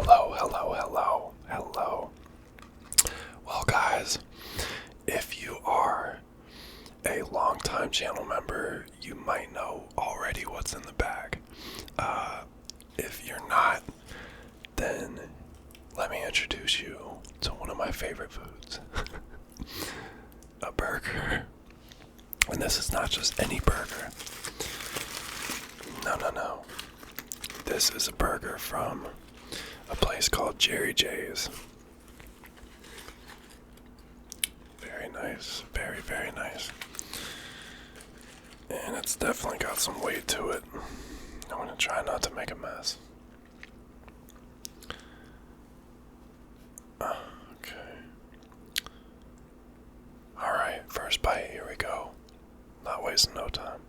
Hello. Well, guys, if you are a longtime channel member, you might know already what's in the bag. If you're not, then let me introduce you to one of my favorite foods. A burger. And this is not just any burger. No. This is a burger from a place called Jerry J's. Very nice. Very nice. And it's definitely got some weight to it. I'm going to try not to make a mess. Okay. Alright, first bite, here we go. Not wasting no time.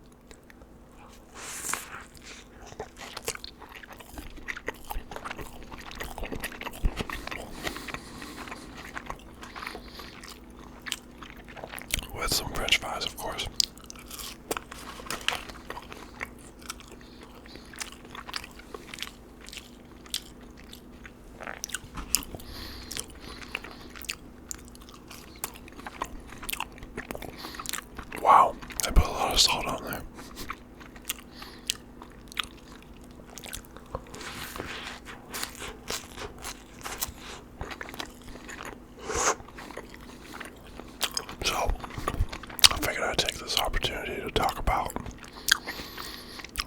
With some French fries, of course. Wow, I put a lot of salt on there. So, I figured I'd take this opportunity to talk about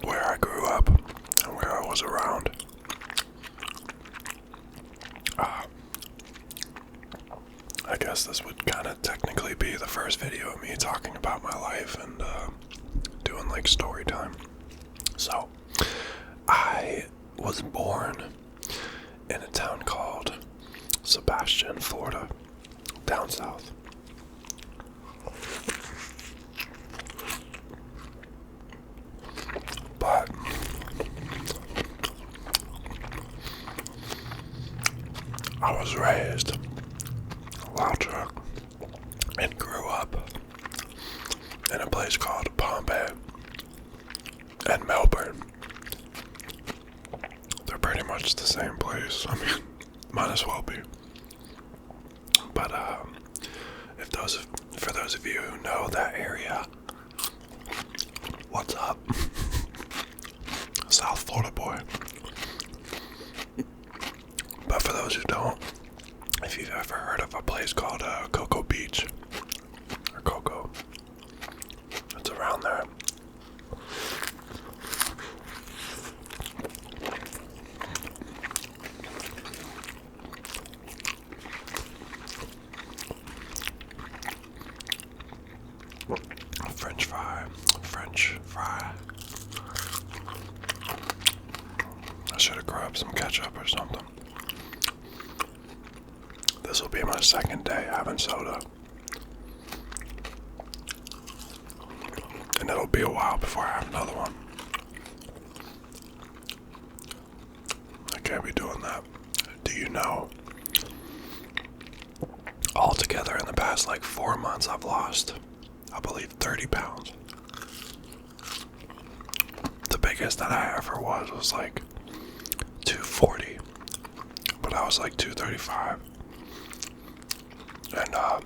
where I grew up and where I was around. I guess this would kind of technically be the first video of me talking about my life and doing like story time. So, I was born in a town called Sebastian, Florida, down south. But I was raised Wild Truck and grew up in a place called Palm Bay and Melbourne. They're pretty much the same place. I mean, might as well be. But for those of you who know that area, what's up? South Florida boy. But for those who don't, if you've ever heard of a place called Cocoa Beach, or Cocoa, it's around there. French fry. I should have grabbed some ketchup or something. This will be my second day having soda. And it'll be a while before I have another one. I can't be doing that. Do you know? Altogether in the past like 4 months I've lost, I believe, 30 pounds. The biggest that I ever was like 240. But I was like 235. And I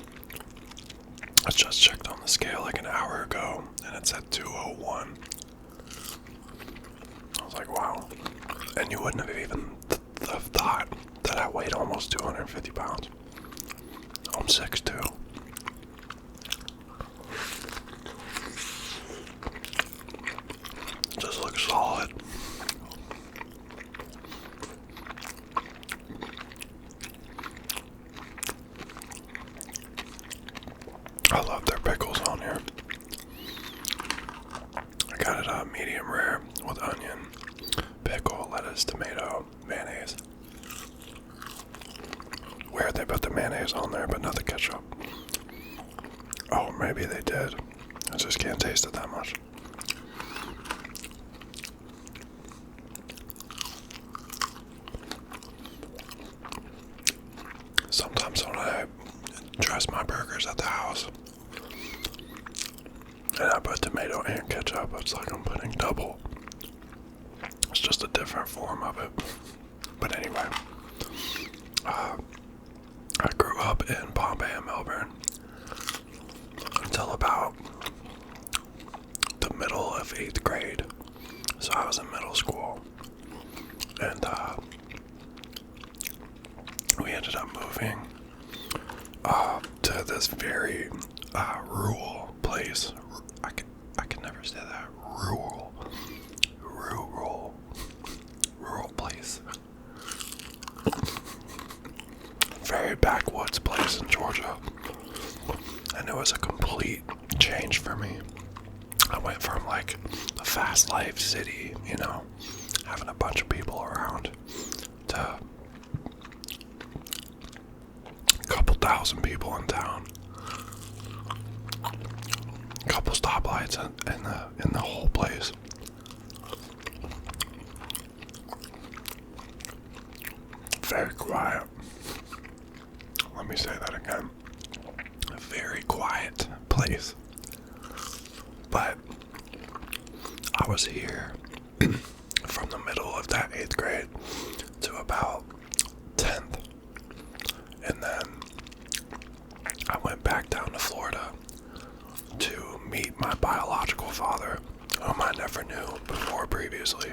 just checked on the scale like an hour ago, and it said 201. I was like, wow. And you wouldn't have even thought that I weighed almost 250 pounds. I'm 6'2". Just looks solid. I love their pickles on here. I got it medium rare with onion, pickle, lettuce, tomato, mayonnaise. Weird they put the mayonnaise on there but not the ketchup. Oh, maybe they did. I just can't taste it that much. Sometimes when I dress my burgers at the house and I put tomato and ketchup, it's like I'm putting double. It's just a different form of it. But anyway, And we ended up moving to this very rural place. I can never say that. Rural place. Very backwoods place in Georgia. And it was a complete change for me. I went from like a fast life city, you know, having a bunch of people around, to a couple thousand people in town, a couple stoplights in the whole place. Very quiet. Let me say that again. A very quiet place. But I was here from the middle of that 8th grade to about 10th. And then I went back down to Florida to meet my biological father, whom I never knew before previously.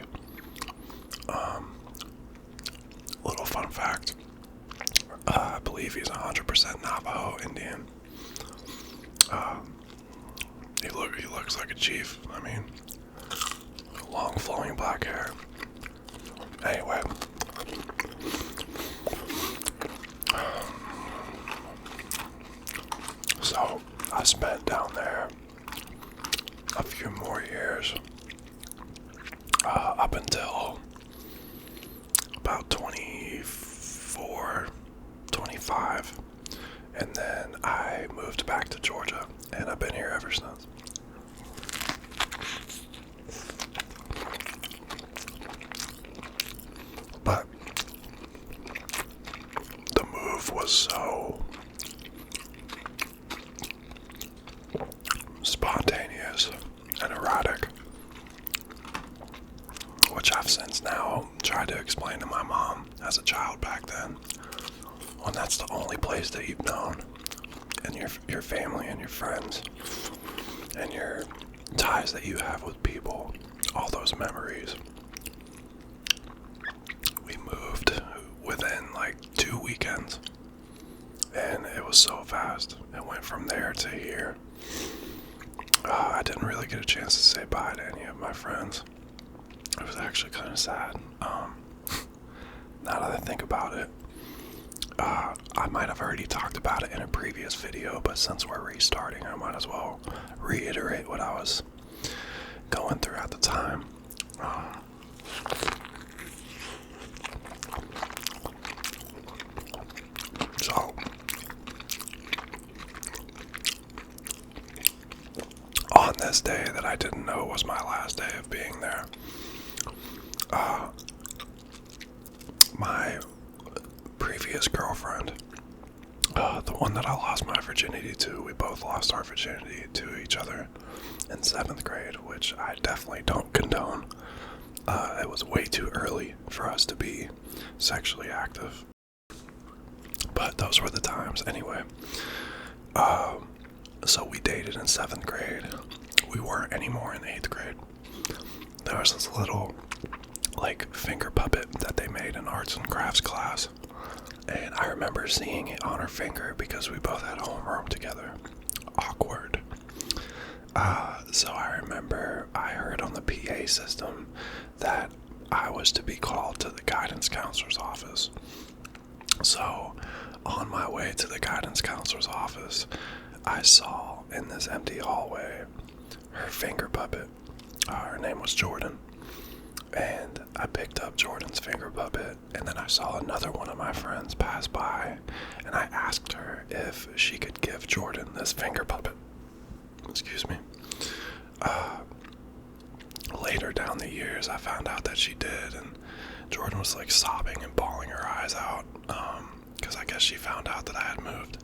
Little fun fact, I believe he's 100% Navajo Indian. He looks like a chief. I mean, long flowing black hair. Anyway, so I spent down there a few more years, up until about 24, 25, and then I moved back to Georgia, and I've been here ever since. But the move was so spontaneous and erratic, which I've since now tried to explain to my mom as a child back then. When that's the only place that you've known, and your family and your friends and your ties that you have with people, all those memories. We moved within like 2 weekends, and it was so fast. It went from there to here. I didn't really get a chance to say bye to any of my friends. It was actually kind of sad. Now that I think about it, I might have already talked about it in a previous video, but since we're restarting, I might as well reiterate what I was going through at the time. So, on this day that I didn't know was my last day of being there, my previous girlfriend, the one that I lost my virginity to, we both lost our virginity to each other in 7th grade, which I definitely don't condone. It was way too early for us to be sexually active, but those were the times. Anyway, so we dated in 7th grade. We weren't anymore in 8th grade. There was this little like finger puppet that they made in arts and crafts class, and I remember seeing it on her finger because we both had homeroom together. Awkward. So I remember I heard on the PA system that I was to be called to the guidance counselor's office. So on my way to the guidance counselor's office, I saw in this empty hallway her finger puppet. Her name was Jordan. And I picked up Jordan's finger puppet, and then I saw another one of my friends pass by, and I asked her if she could give Jordan this finger puppet. Excuse me. Later down the years, I found out that she did, and Jordan was like sobbing and bawling her eyes out, because I guess she found out that I had moved.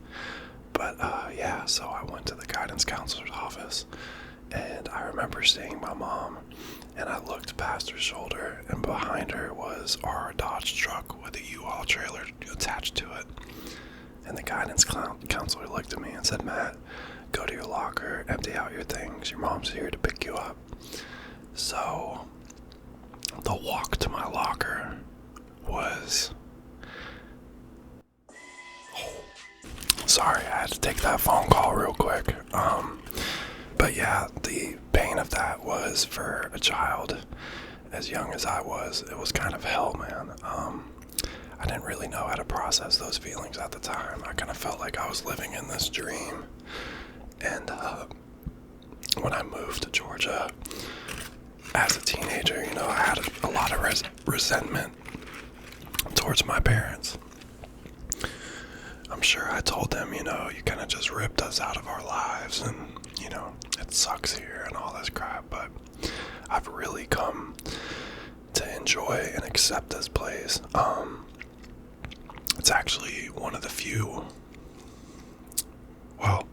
But yeah, so I went to the guidance counselor's office, and I remember seeing my mom, and I looked past her shoulder, and behind her was our Dodge truck with a U-Haul trailer attached to it. And the guidance counselor looked at me and said, "Matt, go to your locker, empty out your things. Your mom's here to pick you up." So the walk to my locker Sorry, I had to take that phone call real quick. But yeah, the pain of that was for a child as young as I was. It was kind of hell, man. I didn't really know how to process those feelings at the time. I kind of felt like I was living in this dream. And when I moved to Georgia as a teenager, you know, I had a lot of resentment towards my parents. I'm sure I told them, you know, you kind of just ripped us out of our lives and, you know, it sucks here and all this crap, but I've really come to enjoy and accept this place. It's actually one of the few, well,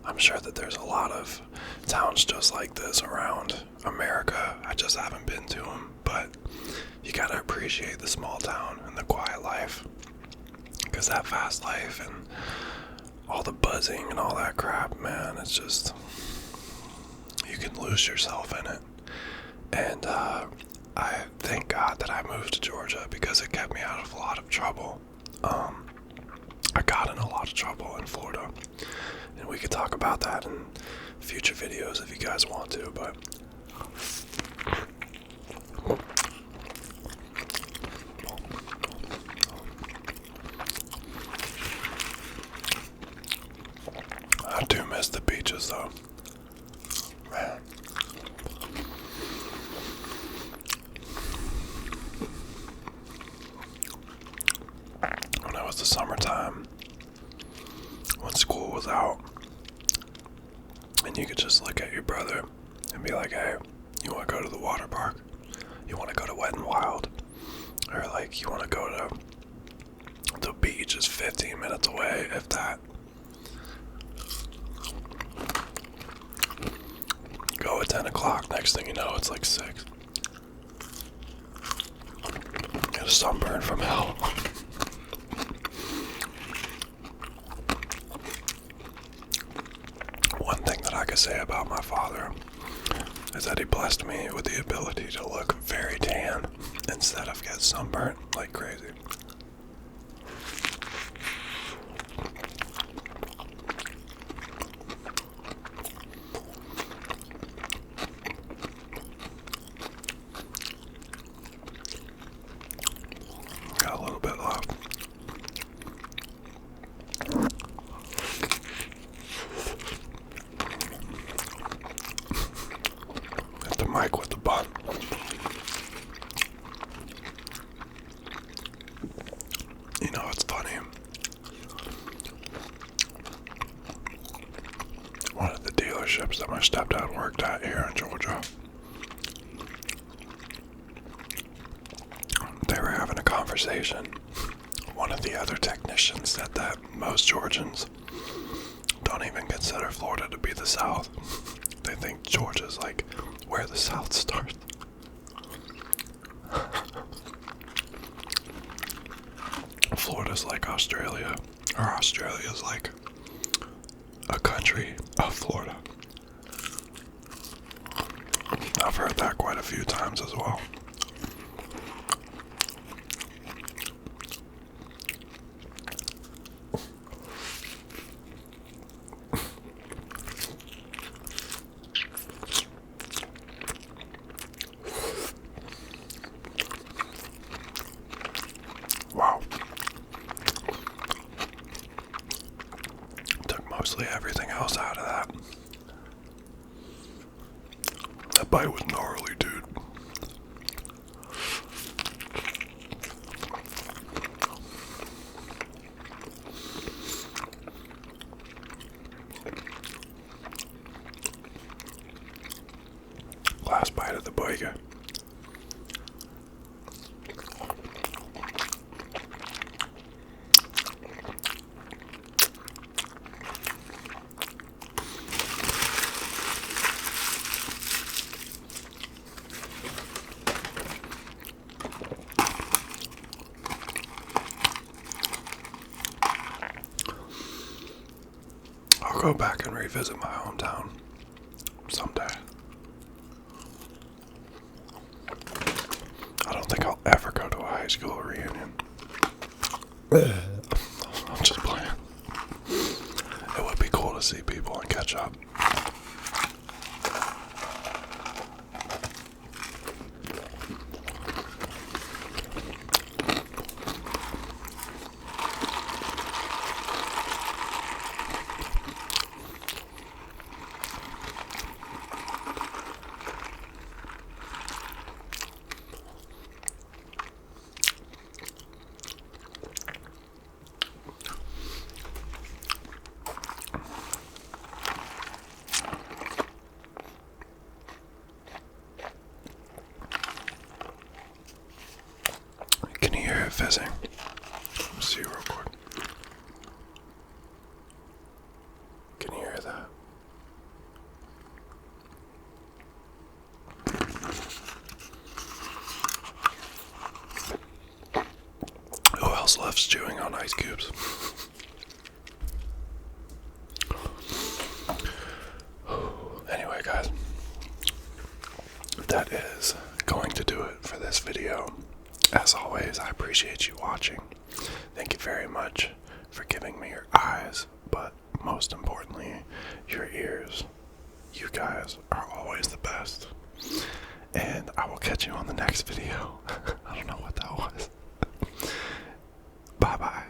I'm sure that there's a lot of towns just like this around America. I just haven't been to them, but you gotta appreciate the small town and the quiet life. Because that fast life and all the buzzing and all that crap, man, it's just, you can lose yourself in it. And I thank God that I moved to Georgia because it kept me out of a lot of trouble. I got in a lot of trouble in Florida, and we could talk about that in future videos if you guys want to, but I do miss the beaches though, man. When it was the summertime, when school was out, and you could just look at your brother and be like, hey, you want to go to the water park? You want to go to Wet n Wild? Or like, you want to go to the beach is 15 minutes away, if that. Go at 10 o'clock, next thing you know, it's like 6. Get a sunburn from hell. One thing that I could say about my father is that he blessed me with the ability to look very tan instead of get sunburnt like crazy. Got a little bit left. Hit the mic with the bun. You know, it's funny. One of the dealerships that my stepdad worked at here in Georgia, they were having a conversation. One of the other technicians said that most Georgians don't even consider Florida to be the South. They think Georgia's like where the South starts. Florida's like Australia, or Australia's like a country of Florida. I've heard that quite a few times as well. Wow. Took mostly everything else out of that. That bite was gnarly, dude. Last bite of the burger. I'll go back and revisit my hometown someday. I don't think I'll ever go to a high school reunion. I'm just playing. missing? Let's see real quick. Can you hear that? Who else loves chewing on ice cubes? Anyway, guys, that is going to do it for this video. As always, I appreciate you watching. Thank you very much for giving me your eyes, but most importantly, your ears. You guys are always the best. And I will catch you on the next video. I don't know what that was. Bye bye.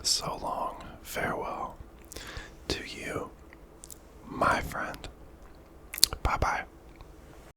So long. Farewell to you, my friend. Bye bye.